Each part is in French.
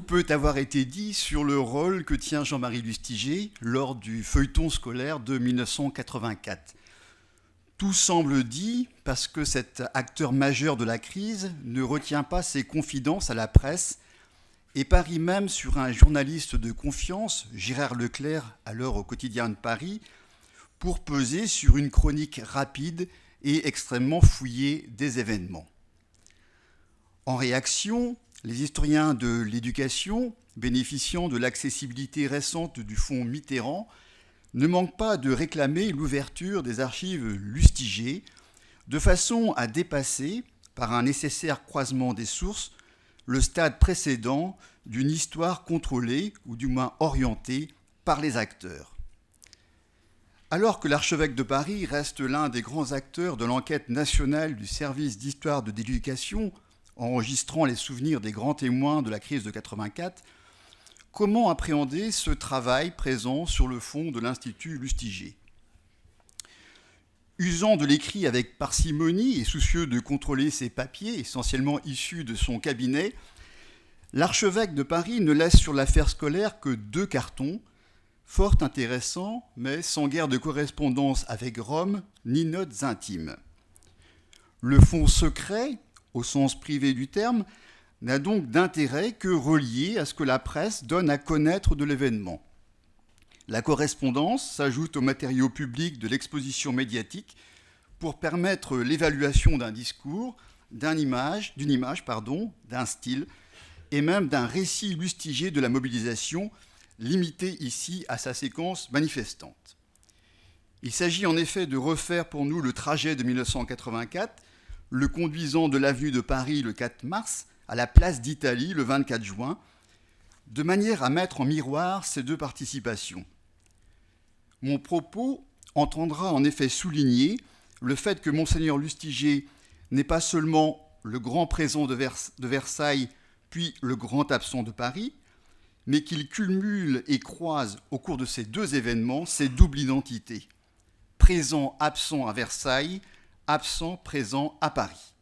peut avoir été dit sur le rôle que tient Jean-Marie Lustiger lors du feuilleton scolaire de 1984. Tout semble dit parce que cet acteur majeur de la crise ne retient pas ses confidences à la presse et parie même sur un journaliste de confiance, Gérard Leclerc, alors au quotidien de Paris, pour peser sur une chronique rapide et extrêmement fouillée des événements. En réaction, les historiens de l'éducation, bénéficiant de l'accessibilité récente du fonds Mitterrand, ne manquent pas de réclamer l'ouverture des archives Lustiger, de façon à dépasser, par un nécessaire croisement des sources, le stade précédent d'une histoire contrôlée, ou du moins orientée, par les acteurs. Alors que l'archevêque de Paris reste l'un des grands acteurs de l'enquête nationale du service d'histoire de l'éducation, enregistrant les souvenirs des grands témoins de la crise de 84, comment appréhender ce travail présent sur le fond de l'Institut Lustiger ? Usant de l'écrit avec parcimonie et soucieux de contrôler ses papiers, essentiellement issus de son cabinet, l'archevêque de Paris ne laisse sur l'affaire scolaire que 2 cartons, fort intéressants, mais sans guère de correspondance avec Rome ni notes intimes. Le fonds secret, au sens privé du terme, n'a donc d'intérêt que relié à ce que la presse donne à connaître de l'événement. La correspondance s'ajoute aux matériaux publics de l'exposition médiatique pour permettre l'évaluation d'un discours, d'une image, d'un style et même d'un récit Lustiger de la mobilisation, limité ici à sa séquence manifestante. Il s'agit en effet de refaire pour nous le trajet de 1984, le conduisant de l'avenue de Paris le 4 mars à la place d'Italie le 24 juin, de manière à mettre en miroir ces 2 participations. Mon propos entendra en effet souligner le fait que Monseigneur Lustiger n'est pas seulement le grand présent de Versailles, puis le grand absent de Paris, mais qu'il cumule et croise au cours de ces 2 événements ces doubles identités, présent-absent à Versailles, absent-présent à Paris.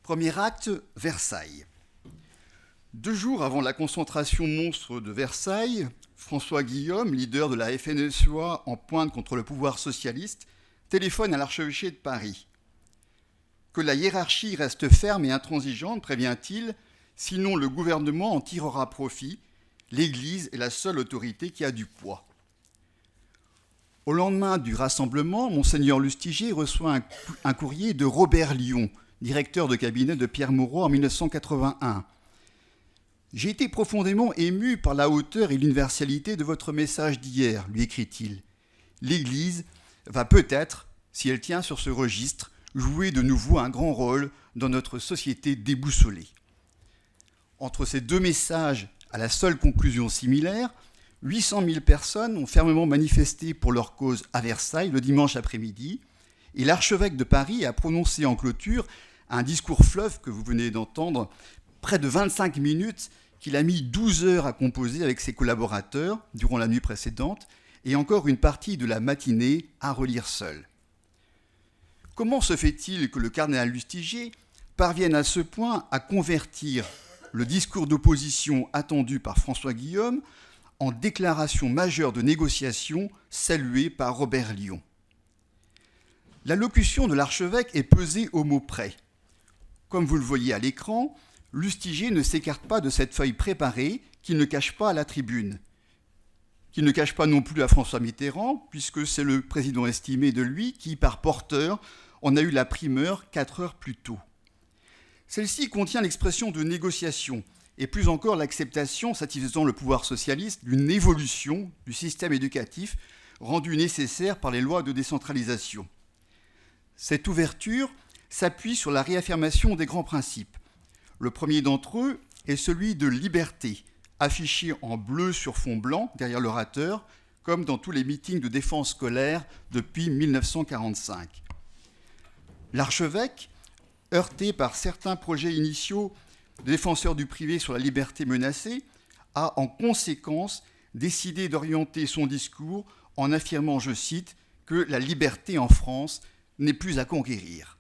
Premier acte, Versailles. 2 jours avant la concentration monstre de Versailles, François Guillaume, leader de la FNSEA en pointe contre le pouvoir socialiste, téléphone à l'archevêché de Paris. Que la hiérarchie reste ferme et intransigeante, prévient-il, sinon le gouvernement en tirera profit. L'Église est la seule autorité qui a du poids. Au lendemain du rassemblement, Monseigneur Lustiger reçoit un courrier de Robert Lyon, directeur de cabinet de Pierre Mauroy en 1981. « J'ai été profondément ému par la hauteur et l'universalité de votre message d'hier, lui écrit-il. L'Église va peut-être, si elle tient sur ce registre, jouer de nouveau un grand rôle dans notre société déboussolée. » Entre ces 2 messages, à la seule conclusion similaire, 800 000 personnes ont fermement manifesté pour leur cause à Versailles le dimanche après-midi, et l'archevêque de Paris a prononcé en clôture un discours fleuve que vous venez d'entendre, près de 25 minutes, qu'il a mis 12 heures à composer avec ses collaborateurs durant la nuit précédente, et encore une partie de la matinée à relire seul. Comment se fait-il que le cardinal Lustiger parvienne à ce point à convertir le discours d'opposition attendu par François Guillaume en déclaration majeure de négociation saluée par Robert Lyon? L'allocution de l'archevêque est pesée au mot près. Comme vous le voyez à l'écran, Lustiger ne s'écarte pas de cette feuille préparée qu'il ne cache pas à la tribune, qu'il ne cache pas non plus à François Mitterrand, puisque c'est le président estimé de lui qui, par porteur, en a eu la primeur 4 heures plus tôt. Celle-ci contient l'expression de négociation, et plus encore l'acceptation, satisfaisant le pouvoir socialiste, d'une évolution du système éducatif rendue nécessaire par les lois de décentralisation. Cette ouverture s'appuie sur la réaffirmation des grands principes. Le premier d'entre eux est celui de liberté, affiché en bleu sur fond blanc derrière l'orateur, comme dans tous les meetings de défense scolaire depuis 1945. L'archevêque, heurté par certains projets initiaux de défenseurs du privé sur la liberté menacée, a en conséquence décidé d'orienter son discours en affirmant, je cite, que la liberté en France n'est plus à conquérir.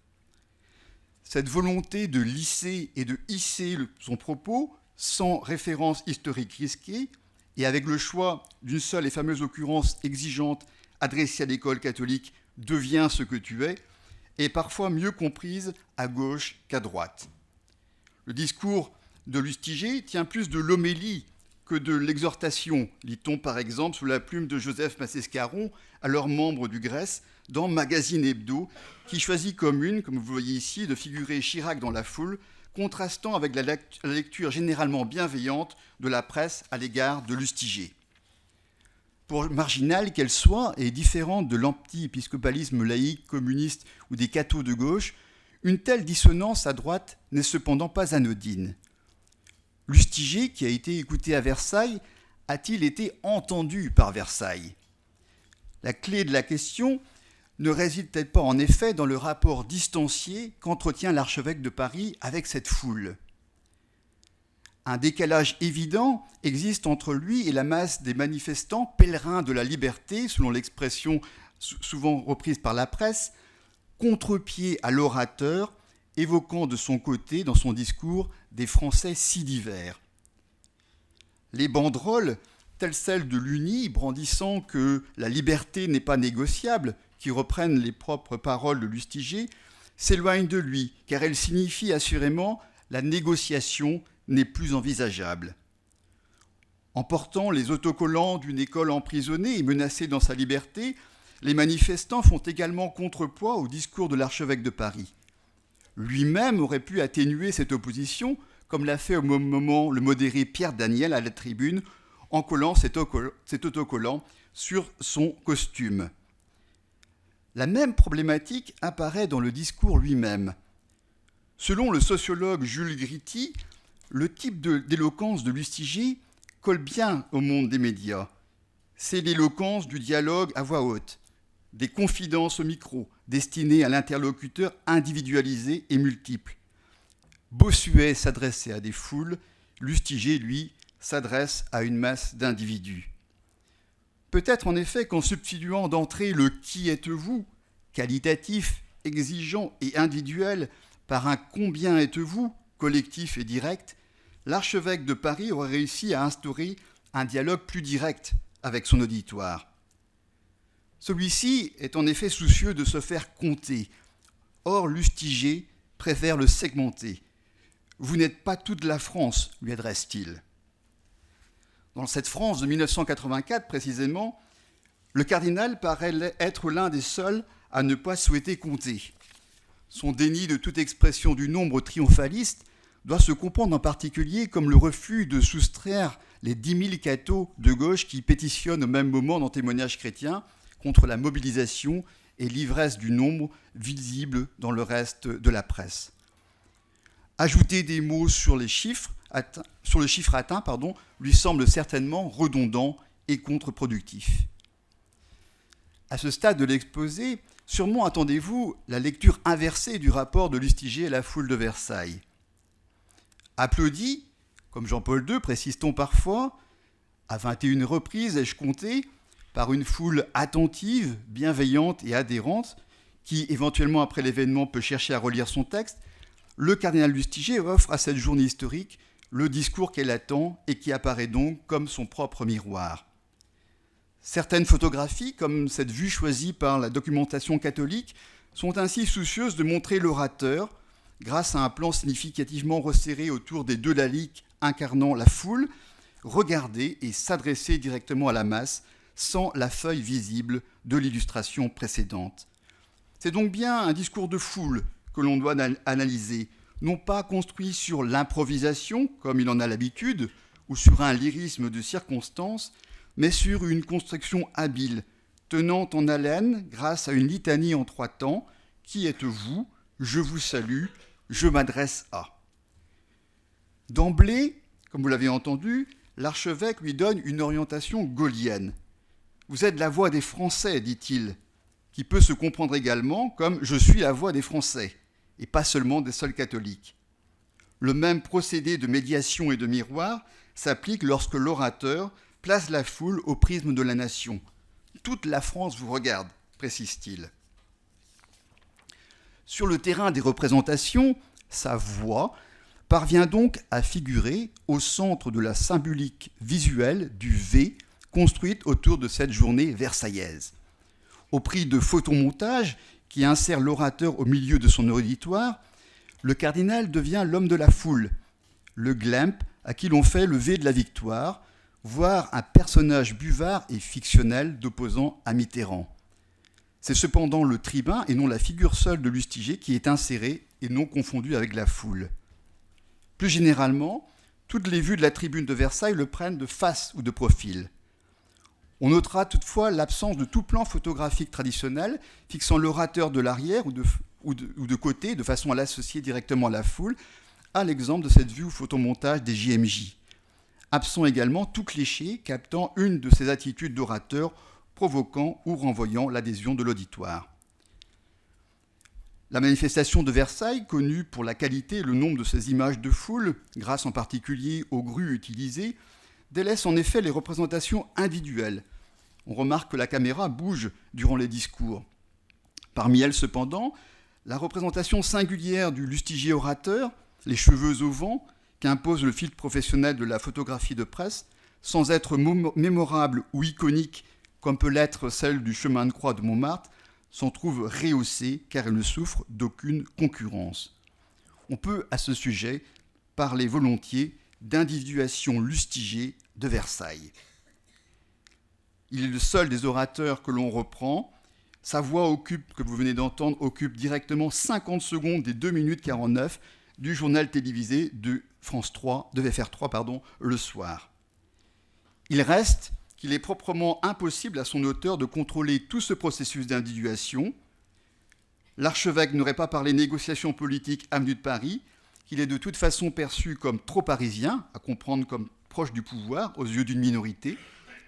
Cette volonté de lisser et de hisser son propos, sans référence historique risquée, et avec le choix d'une seule et fameuse occurrence exigeante adressée à l'école catholique, deviens ce que tu es, est parfois mieux comprise à gauche qu'à droite. Le discours de Lustiger tient plus de l'homélie que de l'exhortation, lit-on par exemple sous la plume de Joseph Massescaron, alors membre du Grèce, dans Magazine Hebdo, qui choisit comme une, comme vous voyez ici, de figurer Chirac dans la foule, contrastant avec la lecture généralement bienveillante de la presse à l'égard de Lustiger. Pour marginale qu'elle soit, et différente de l'anti-épiscopalisme laïque, communiste ou des cathos de gauche, une telle dissonance à droite n'est cependant pas anodine. Lustiger, qui a été écouté à Versailles, a-t-il été entendu par Versailles ? La clé de la question ne réside peut-être pas en effet dans le rapport distancié qu'entretient l'archevêque de Paris avec cette foule. Un décalage évident existe entre lui et la masse des manifestants pèlerins de la liberté, selon l'expression souvent reprise par la presse, contre-pied à l'orateur, évoquant de son côté, dans son discours, des Français si divers. Les banderoles, telles celles de l'Uni, brandissant que la liberté n'est pas négociable, qui reprennent les propres paroles de Lustiger, s'éloignent de lui, car elles signifient assurément la négociation n'est plus envisageable. En portant les autocollants d'une école emprisonnée et menacée dans sa liberté, les manifestants font également contrepoids au discours de l'archevêque de Paris. Lui-même aurait pu atténuer cette opposition, comme l'a fait au même moment le modéré Pierre Daniel à la tribune, en collant cet autocollant sur son costume. La même problématique apparaît dans le discours lui-même. Selon le sociologue Jules Gritti, le type d'éloquence de Lustiger colle bien au monde des médias. C'est l'éloquence du dialogue à voix haute, des confidences au micro, destinées à l'interlocuteur individualisé et multiple. Bossuet s'adressait à des foules, Lustiger, lui, s'adresse à une masse d'individus. Peut-être en effet qu'en substituant d'entrée le « qui êtes-vous » qualitatif, exigeant et individuel par un « combien êtes-vous » collectif et direct, l'archevêque de Paris aurait réussi à instaurer un dialogue plus direct avec son auditoire. Celui-ci est en effet soucieux de se faire compter. Or, Lustiger préfère le segmenter. « Vous n'êtes pas toute la France », lui adresse-t-il. Dans cette France de 1984, précisément, le cardinal paraît être l'un des seuls à ne pas souhaiter compter. Son déni de toute expression du nombre triomphaliste doit se comprendre en particulier comme le refus de soustraire les 10 000 cathos de gauche qui pétitionnent au même moment dans Témoignages chrétiens contre la mobilisation et l'ivresse du nombre visible dans le reste de la presse. Ajouter des mots sur le chiffre atteint, lui semble certainement redondant et contre-productif. À ce stade de l'exposé, sûrement attendez-vous la lecture inversée du rapport de Lustiger à la foule de Versailles. Applaudi, comme Jean-Paul II, précise-t-on parfois, à 21 reprises ai-je compté, par une foule attentive, bienveillante et adhérente, qui éventuellement après l'événement peut chercher à relire son texte, le cardinal Lustiger offre à cette journée historique le discours qu'elle attend et qui apparaît donc comme son propre miroir. Certaines photographies, comme cette vue choisie par la documentation catholique, sont ainsi soucieuses de montrer l'orateur, grâce à un plan significativement resserré autour des deux laïcs incarnant la foule, regarder et s'adresser directement à la masse, sans la feuille visible de l'illustration précédente. C'est donc bien un discours de foule que l'on doit analyser, non pas construit sur l'improvisation, comme il en a l'habitude, ou sur un lyrisme de circonstance, mais sur une construction habile, tenant en haleine grâce à une litanie en 3 temps, « Qui êtes-vous ? Je vous salue, je m'adresse à ». D'emblée, comme vous l'avez entendu, l'archevêque lui donne une orientation gaullienne. « Vous êtes la voix des Français », dit-il, qui peut se comprendre également comme « je suis la voix des Français », et pas seulement des seuls catholiques. Le même procédé de médiation et de miroir s'applique lorsque l'orateur place la foule au prisme de la nation. « Toute la France vous regarde », précise-t-il. Sur le terrain des représentations, sa voix parvient donc à figurer au centre de la symbolique visuelle du V construite autour de cette journée versaillaise. Au prix de photomontages qui insèrent l'orateur au milieu de son auditoire, le cardinal devient l'homme de la foule, le glemp à qui l'on fait le V de la victoire, voire un personnage buvard et fictionnel d'opposant à Mitterrand. C'est cependant le tribun et non la figure seule de Lustiger qui est insérée et non confondue avec la foule. Plus généralement, toutes les vues de la tribune de Versailles le prennent de face ou de profil. On notera toutefois l'absence de tout plan photographique traditionnel fixant l'orateur de l'arrière ou de côté de façon à l'associer directement à la foule, à l'exemple de cette vue ou photomontage des JMJ. Absent également tout cliché captant une de ces attitudes d'orateur provoquant ou renvoyant l'adhésion de l'auditoire. La manifestation de Versailles, connue pour la qualité et le nombre de ses images de foule, grâce en particulier aux grues utilisées, délaisse en effet les représentations individuelles. On remarque que la caméra bouge durant les discours. Parmi elles, cependant, la représentation singulière du Lustiger orateur, les cheveux au vent, qu'impose le filtre professionnel de la photographie de presse, sans être mémorable ou iconique comme peut l'être celle du chemin de croix de Montmartre, s'en trouve rehaussée car elle ne souffre d'aucune concurrence. On peut, à ce sujet, parler volontiers d'individuation Lustiger de Versailles. Il est le seul des orateurs que l'on reprend. Sa voix que vous venez d'entendre, occupe directement 50 secondes des 2 minutes 49 du journal télévisé de France 3, de FR3, le soir. Il reste qu'il est proprement impossible à son auteur de contrôler tout ce processus d'individuation. L'archevêque n'aurait pas parlé négociations politiques avenue de Paris, qu'il est de toute façon perçu comme trop parisien, à comprendre comme proche du pouvoir aux yeux d'une minorité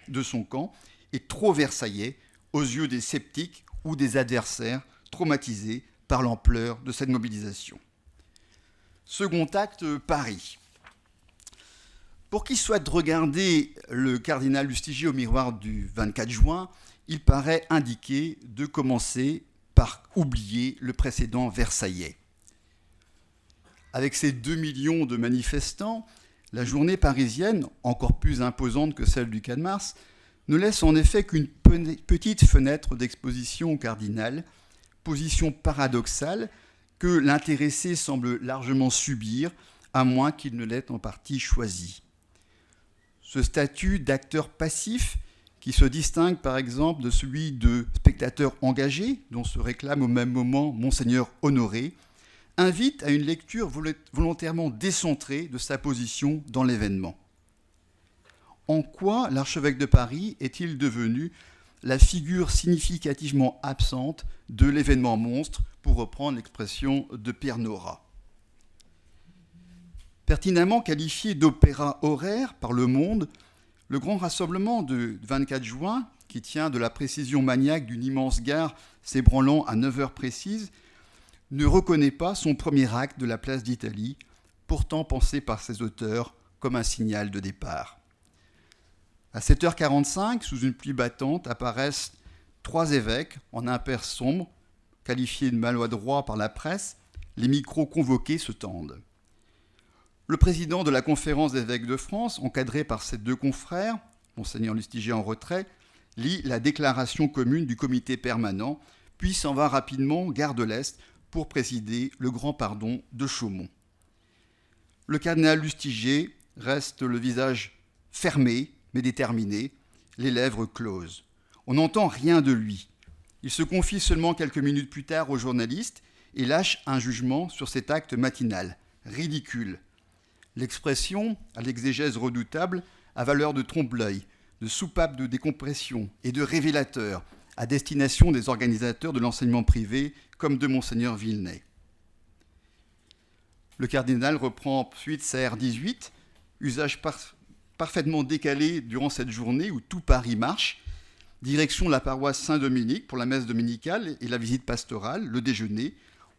de son camp, et trop versaillais aux yeux des sceptiques ou des adversaires traumatisés par l'ampleur de cette mobilisation. Second acte, Paris. Pour qui souhaite regarder le cardinal Lustiger au miroir du 24 juin, il paraît indiqué de commencer par oublier le précédent versaillais. Avec ses 2 millions de manifestants, la journée parisienne, encore plus imposante que celle du 4 mars, ne laisse en effet qu'une petite fenêtre d'exposition au cardinal, position paradoxale que l'intéressé semble largement subir, à moins qu'il ne l'ait en partie choisi. Ce statut d'acteur passif, qui se distingue par exemple de celui de spectateur engagé, dont se réclame au même moment Monseigneur Honoré, invite à une lecture volontairement décentrée de sa position dans l'événement. En quoi l'archevêque de Paris est-il devenu la figure significativement absente de l'événement monstre, pour reprendre l'expression de Pierre Nora? Pertinemment qualifié d'opéra horaire par Le Monde, le grand rassemblement de 24 juin, qui tient de la précision maniaque d'une immense gare s'ébranlant à 9 heures précises, ne reconnaît pas son premier acte de la place d'Italie, pourtant pensé par ses auteurs comme un signal de départ. À 7h45, sous une pluie battante, apparaissent 3 évêques en impair sombre, qualifiés de maladroits par la presse. Les micros convoqués se tendent. Le président de la conférence des évêques de France, encadré par ses 2 confrères, Monseigneur Lustiger en retrait, lit la déclaration commune du comité permanent, puis s'en va rapidement gare de l'Est pour présider le grand pardon de Chaumont. Le cardinal Lustiger reste le visage fermé, mais déterminé, les lèvres closes. On n'entend rien de lui. Il se confie seulement quelques minutes plus tard aux journalistes et lâche un jugement sur cet acte matinal. Ridicule. L'expression, à l'exégèse redoutable, a valeur de trompe-l'œil, de soupape de décompression et de révélateur à destination des organisateurs de l'enseignement privé comme de Monseigneur Villeneuve. Le cardinal reprend ensuite sa R18, usage parfaitement décalé durant cette journée où tout Paris marche, direction la paroisse Saint-Dominique pour la messe dominicale et la visite pastorale, le déjeuner.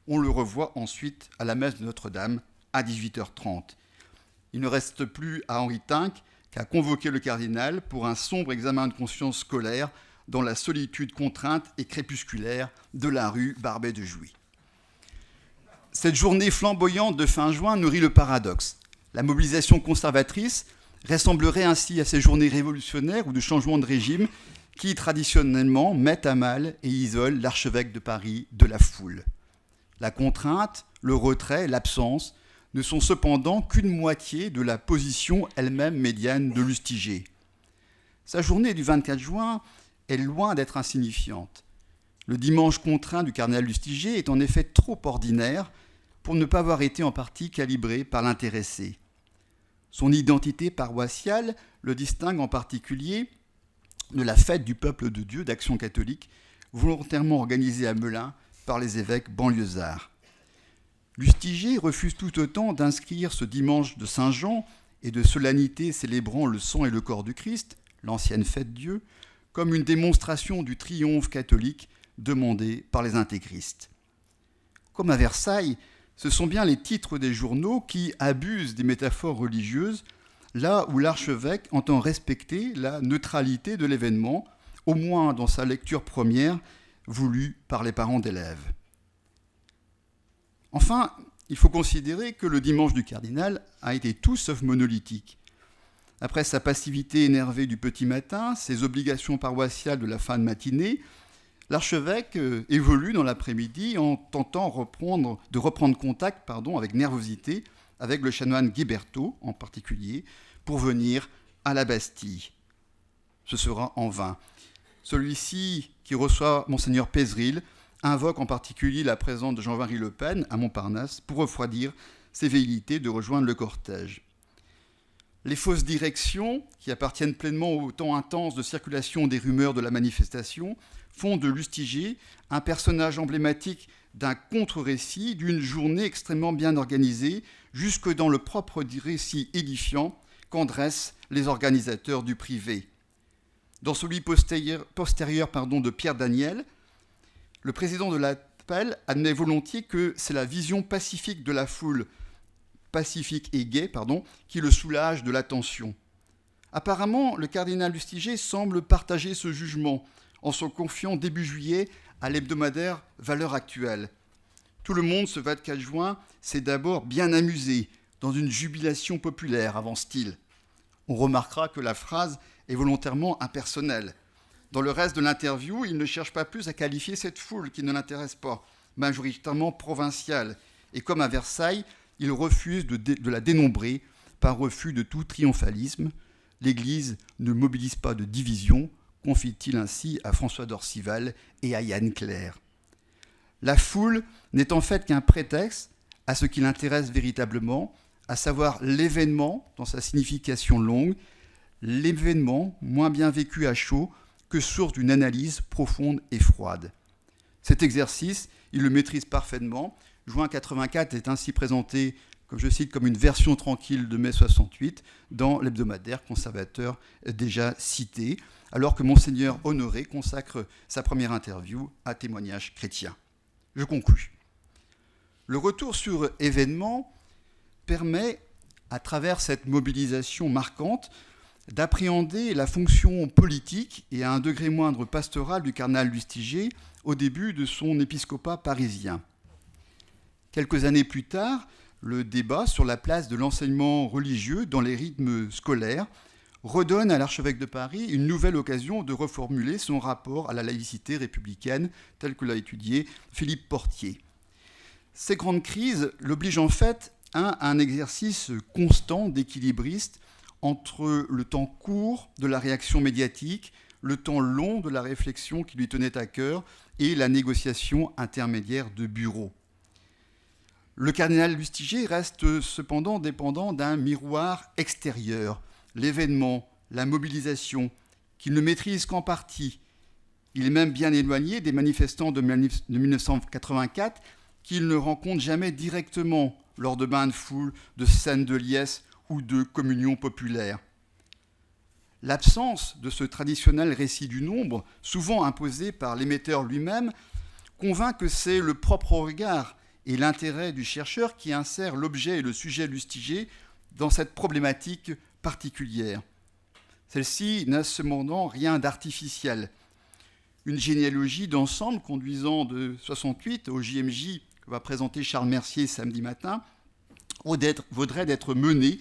On le revoit ensuite à la messe de Notre-Dame à 18h30. Il ne reste plus à Henri Tinck qu'à convoquer le cardinal pour un sombre examen de conscience scolaire dans la solitude contrainte et crépusculaire de la rue Barbet de Jouy. Cette journée flamboyante de fin juin nourrit le paradoxe. La mobilisation conservatrice ressemblerait ainsi à ces journées révolutionnaires ou de changement de régime qui, traditionnellement, mettent à mal et isolent l'archevêque de Paris de la foule. La contrainte, le retrait, l'absence ne sont cependant qu'une moitié de la position elle-même médiane de Lustiger. Sa journée du 24 juin est loin d'être insignifiante. Le dimanche contraint du cardinal Lustiger est en effet trop ordinaire pour ne pas avoir été en partie calibré par l'intéressé. Son identité paroissiale le distingue en particulier de la fête du peuple de Dieu d'Action catholique, volontairement organisée à Melun par les évêques banlieusards. Lustiger refuse tout autant d'inscrire ce dimanche de Saint-Jean et de solennité célébrant le sang et le corps du Christ, l'ancienne fête Dieu, comme une démonstration du triomphe catholique demandé par les intégristes. Comme à Versailles, ce sont bien les titres des journaux qui abusent des métaphores religieuses, là où l'archevêque entend respecter la neutralité de l'événement, au moins dans sa lecture première, voulue par les parents d'élèves. Enfin, il faut considérer que le dimanche du cardinal a été tout sauf monolithique. Après sa passivité énervée du petit matin, ses obligations paroissiales de la fin de matinée, l'archevêque évolue dans l'après-midi en tentant de reprendre contact avec nervosité avec le chanoine Guiberto en particulier, pour venir à la Bastille. Ce sera en vain. Celui-ci, qui reçoit Monseigneur Pézeril, invoque en particulier la présence de Jean-Marie Le Pen à Montparnasse pour refroidir ses velléités de rejoindre le cortège. Les fausses directions, qui appartiennent pleinement au temps intense de circulation des rumeurs de la manifestation, font de Lustiger un personnage emblématique d'un contre-récit, d'une journée extrêmement bien organisée, jusque dans le propre récit édifiant qu'en dressent les organisateurs du privé. Dans celui postérieur de Pierre Daniel, le président de l'appel admet volontiers que c'est la vision pacifique de la foule, pacifique et gaie, qui le soulage de la tension. Apparemment, le cardinal Lustiger semble partager ce jugement en se confiant début juillet à l'hebdomadaire Valeurs actuelles. Tout le monde, ce 24 juin, s'est d'abord bien amusé, dans une jubilation populaire, avance-t-il. On remarquera que la phrase est volontairement impersonnelle. Dans le reste de l'interview, il ne cherche pas plus à qualifier cette foule qui ne l'intéresse pas, majoritairement provinciale. Et comme à Versailles, il refuse de la dénombrer par refus de tout triomphalisme. L'Église ne mobilise pas de division, confie-t-il ainsi à François d'Orcival et à Yann Clair. La foule n'est en fait qu'un prétexte à ce qui l'intéresse véritablement, à savoir l'événement dans sa signification longue, l'événement moins bien vécu à chaud que source d'une analyse profonde et froide. Cet exercice, il le maîtrise parfaitement. Juin 84 est ainsi présenté, comme je cite, comme une version tranquille de mai 68 dans l'hebdomadaire conservateur déjà cité, alors que Monseigneur Honoré consacre sa première interview à témoignage chrétien. Je conclus. Le retour sur événement permet, à travers cette mobilisation marquante, d'appréhender la fonction politique et à un degré moindre pastoral du cardinal Lustiger au début de son épiscopat parisien. Quelques années plus tard, le débat sur la place de l'enseignement religieux dans les rythmes scolaires redonne à l'archevêque de Paris une nouvelle occasion de reformuler son rapport à la laïcité républicaine tel que l'a étudié Philippe Portier. Ces grandes crises l'obligent en fait à un exercice constant d'équilibriste entre le temps court de la réaction médiatique, le temps long de la réflexion qui lui tenait à cœur et la négociation intermédiaire de bureau. Le cardinal Lustiger reste cependant dépendant d'un miroir extérieur, l'événement, la mobilisation, qu'il ne maîtrise qu'en partie. Il est même bien éloigné des manifestants de 1984 qu'il ne rencontre jamais directement lors de bains de foule, de scènes de liesse ou de communion populaire. L'absence de ce traditionnel récit du nombre, souvent imposé par l'émetteur lui-même, convainc que c'est le propre regard et l'intérêt du chercheur qui insère l'objet et le sujet Lustiger dans cette problématique particulière. Celle-ci n'a cependant rien d'artificiel. Une généalogie d'ensemble conduisant de 68 au JMJ que va présenter Charles Mercier samedi matin, vaudrait d'être menée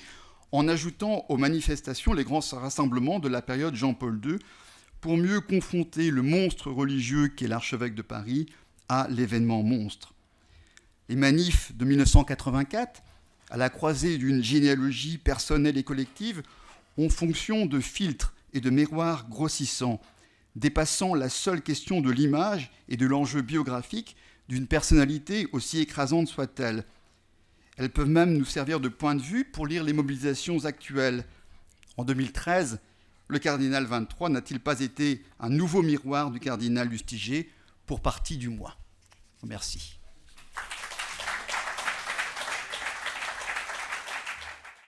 en ajoutant aux manifestations les grands rassemblements de la période Jean-Paul II pour mieux confronter le monstre religieux qu'est l'archevêque de Paris à l'événement monstre. Les manifs de 1984, à la croisée d'une généalogie personnelle et collective, ont fonction de filtres et de miroirs grossissants, dépassant la seule question de l'image et de l'enjeu biographique d'une personnalité aussi écrasante soit-elle. Elles peuvent même nous servir de point de vue pour lire les mobilisations actuelles. En 2013, le cardinal 23 n'a-t-il pas été un nouveau miroir du cardinal Lustiger pour partie du moins ? Merci.